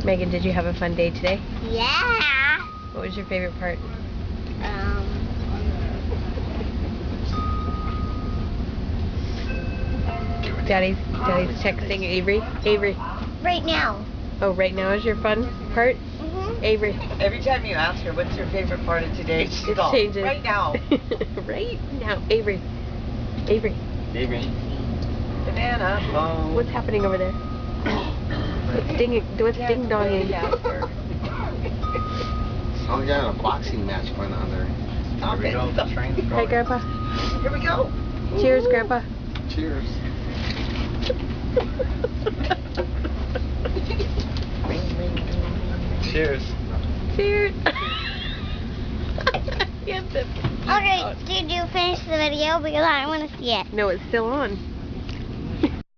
Megan, did you have a fun day today? Yeah. What was your favorite part? Daddy's texting Avery. Avery. Right now. Oh, right now is your fun part? Mm-hmm. Avery. Every time you ask her what's your favorite part of today, she goes, changes. right now. Right now. Avery. Avery. Avery. Banana. Oh. What's happening over there? What's ding-donging? Sounds got a boxing match going on there. Stop it. Hi, Grandpa. Here we go. Cheers, Grandpa. Cheers. Cheers. Cheers. Okay, did you finish the video? Because I want to see it. No, it's still on.